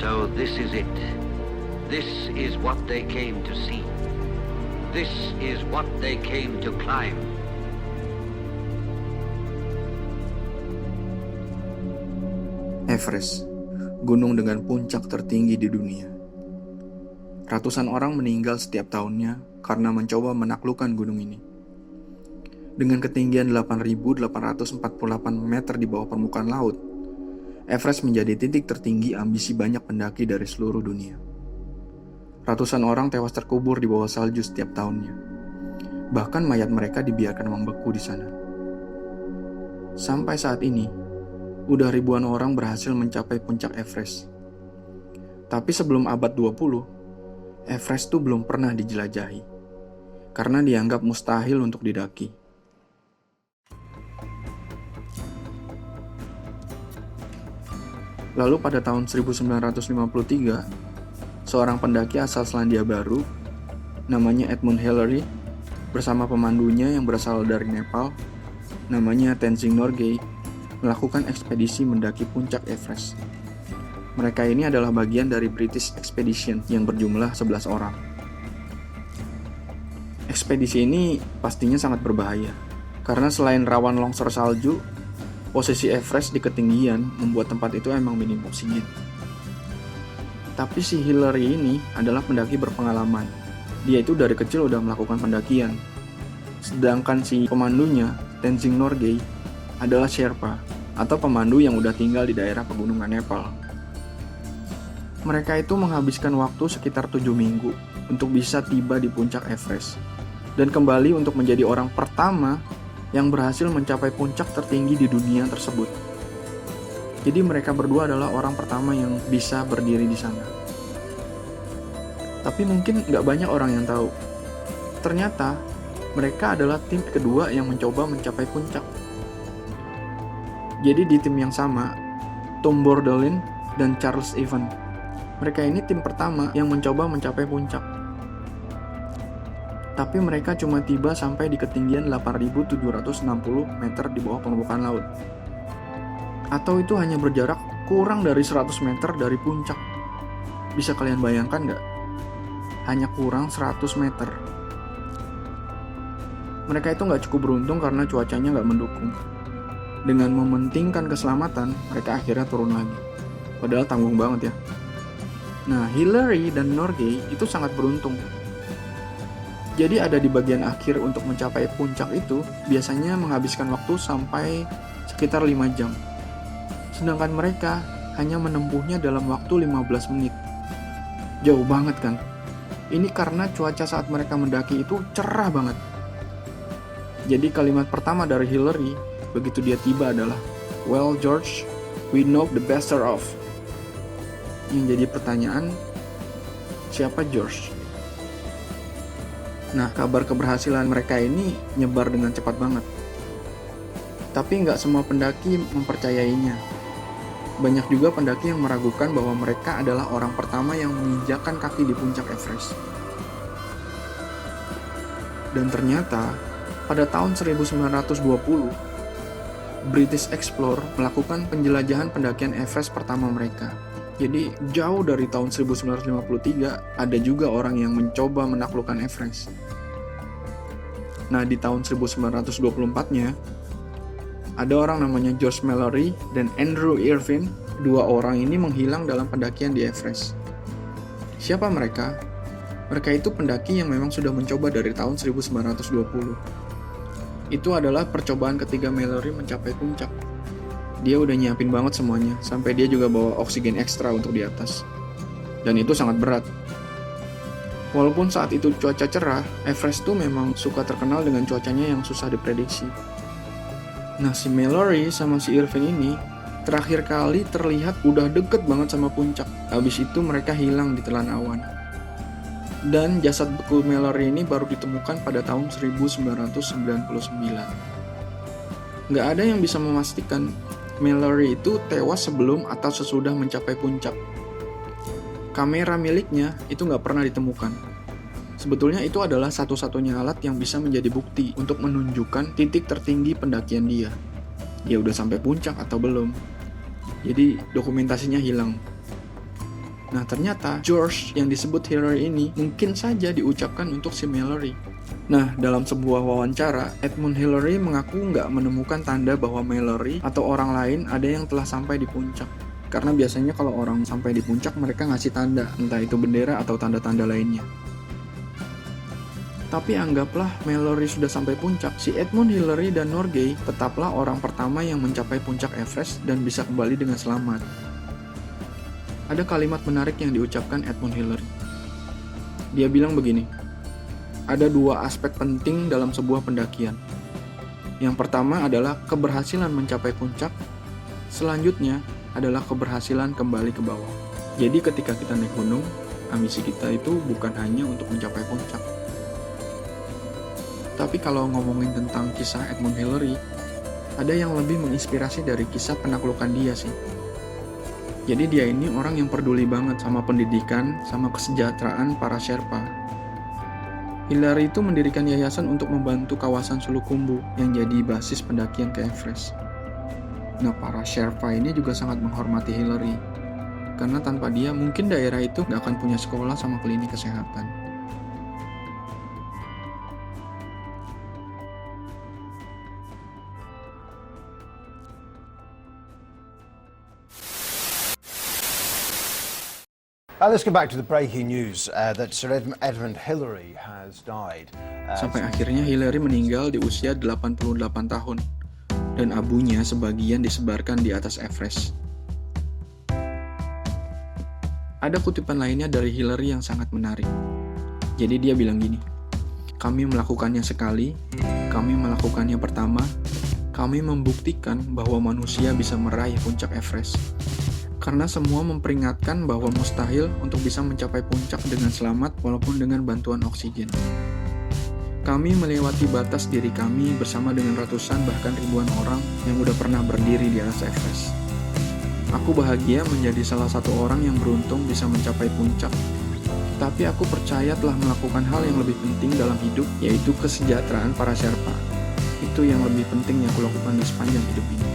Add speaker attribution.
Speaker 1: So this is it. This is what they came to see. This is what they came to climb.
Speaker 2: Everest, gunung dengan puncak tertinggi di dunia. Ratusan orang meninggal setiap tahunnya karena mencoba menaklukkan gunung ini. Dengan ketinggian 8.848 meter di bawah permukaan laut, Everest menjadi titik tertinggi ambisi banyak pendaki dari seluruh dunia. Ratusan orang tewas terkubur di bawah salju setiap tahunnya. Bahkan mayat mereka dibiarkan membeku di sana. Sampai saat ini, udah ribuan orang berhasil mencapai puncak Everest. Tapi sebelum abad 20, Everest tuh belum pernah dijelajahi. Karena dianggap mustahil untuk didaki. Lalu pada tahun 1953, seorang pendaki asal Selandia Baru, namanya Edmund Hillary, bersama pemandunya yang berasal dari Nepal, namanya Tenzing Norgay, melakukan ekspedisi mendaki puncak Everest. Mereka ini adalah bagian dari British Expedition yang berjumlah 11 orang. Ekspedisi ini pastinya sangat berbahaya, karena selain rawan longsor salju, posisi Everest di ketinggian membuat tempat itu emang minim oksigen. Tapi si Hillary ini adalah pendaki berpengalaman. Dia itu dari kecil udah melakukan pendakian. Sedangkan si pemandunya, Tenzing Norgay, adalah Sherpa, atau pemandu yang udah tinggal di daerah pegunungan Nepal. Mereka itu menghabiskan waktu sekitar 7 minggu untuk bisa tiba di puncak Everest, dan kembali untuk menjadi orang pertama yang berhasil mencapai puncak tertinggi di dunia tersebut. Jadi mereka berdua adalah orang pertama yang bisa berdiri di sana. Tapi mungkin nggak banyak orang yang tahu. Ternyata mereka adalah tim kedua yang mencoba mencapai puncak. Jadi di tim yang sama, Tom Bordolin dan Charles Evans. Mereka ini tim pertama yang mencoba mencapai puncak. Tapi mereka cuma tiba sampai di ketinggian 8.760 meter di bawah permukaan laut. Atau itu hanya berjarak kurang dari 100 meter dari puncak. Bisa kalian bayangkan nggak? Hanya kurang 100 meter. Mereka itu nggak cukup beruntung karena cuacanya nggak mendukung. Dengan mementingkan keselamatan, mereka akhirnya turun lagi. Padahal tanggung banget ya. Nah, Hillary dan Norgay itu sangat beruntung. Jadi ada di bagian akhir untuk mencapai puncak itu biasanya menghabiskan waktu sampai sekitar 5 jam. Sedangkan mereka hanya menempuhnya dalam waktu 15 menit. Jauh banget kan? Ini karena cuaca saat mereka mendaki itu cerah banget. Jadi kalimat pertama dari Hillary begitu dia tiba adalah, "Well George, we know the better of." Yang jadi pertanyaan, siapa George? Nah, kabar keberhasilan mereka ini nyebar dengan cepat banget. Tapi nggak semua pendaki mempercayainya. Banyak juga pendaki yang meragukan bahwa mereka adalah orang pertama yang menginjakkan kaki di puncak Everest. Dan ternyata, pada tahun 1920, British Explorer melakukan penjelajahan pendakian Everest pertama mereka. Jadi jauh dari tahun 1953 ada juga orang yang mencoba menaklukkan Everest. Nah di tahun 1924-nya ada orang namanya George Mallory dan Andrew Irvine. Dua orang ini menghilang dalam pendakian di Everest. Siapa mereka? Mereka itu pendaki yang memang sudah mencoba dari tahun 1920. Itu adalah percobaan ketiga Mallory mencapai puncak. Dia udah nyiapin banget semuanya, sampai dia juga bawa oksigen ekstra untuk di atas. Dan itu sangat berat. Walaupun saat itu cuaca cerah, Everest tuh memang suka terkenal dengan cuacanya yang susah diprediksi. Nah, si Mallory sama si Irvine ini terakhir kali terlihat udah deket banget sama puncak. Habis itu mereka hilang di telan awan. Dan jasad beku Mallory ini baru ditemukan pada tahun 1999. Nggak ada yang bisa memastikan Mallory itu tewas sebelum atau sesudah mencapai puncak. Kamera miliknya itu nggak pernah ditemukan. Sebetulnya itu adalah satu-satunya alat yang bisa menjadi bukti untuk menunjukkan titik tertinggi pendakian dia. Dia udah sampai puncak atau belum. Jadi dokumentasinya hilang. Nah ternyata George yang disebut Hillary ini mungkin saja diucapkan untuk si Mallory. Nah, dalam sebuah wawancara, Edmund Hillary mengaku nggak menemukan tanda bahwa Mallory atau orang lain ada yang telah sampai di puncak. Karena biasanya kalau orang sampai di puncak, mereka ngasih tanda, entah itu bendera atau tanda-tanda lainnya. Tapi anggaplah Mallory sudah sampai puncak, si Edmund Hillary dan Norgay tetaplah orang pertama yang mencapai puncak Everest dan bisa kembali dengan selamat. Ada kalimat menarik yang diucapkan Edmund Hillary. Dia bilang begini, ada dua aspek penting dalam sebuah pendakian. Yang pertama adalah keberhasilan mencapai puncak, selanjutnya adalah keberhasilan kembali ke bawah. Jadi ketika kita naik gunung, ambisi kita itu bukan hanya untuk mencapai puncak. Tapi kalau ngomongin tentang kisah Edmund Hillary, ada yang lebih menginspirasi dari kisah penaklukan dia sih. Jadi dia ini orang yang peduli banget sama pendidikan, sama kesejahteraan para Sherpa. Hillary itu mendirikan yayasan untuk membantu kawasan Sulukumbu yang jadi basis pendakian ke Everest. Nah, para Sherpa ini juga sangat menghormati Hillary, karena tanpa dia mungkin daerah itu nggak akan punya sekolah sama klinik kesehatan.
Speaker 3: Let's go back to the breaking news that Sir Edmund Hillary has died.
Speaker 2: Sampai akhirnya Hillary meninggal di usia 88 tahun, dan abunya sebagian disebarkan di atas Everest. Ada kutipan lainnya dari Hillary yang sangat menarik. Jadi dia bilang gini, kami melakukannya sekali, kami melakukannya pertama, kami membuktikan bahwa manusia bisa meraih puncak Everest. Karena semua memperingatkan bahwa mustahil untuk bisa mencapai puncak dengan selamat walaupun dengan bantuan oksigen. Kami melewati batas diri kami bersama dengan ratusan bahkan ribuan orang yang udah pernah berdiri di atas Everest. Aku bahagia menjadi salah satu orang yang beruntung bisa mencapai puncak, tapi aku percaya telah melakukan hal yang lebih penting dalam hidup, yaitu kesejahteraan para Sherpa. Itu yang lebih penting yang aku lakukan di sepanjang hidup ini.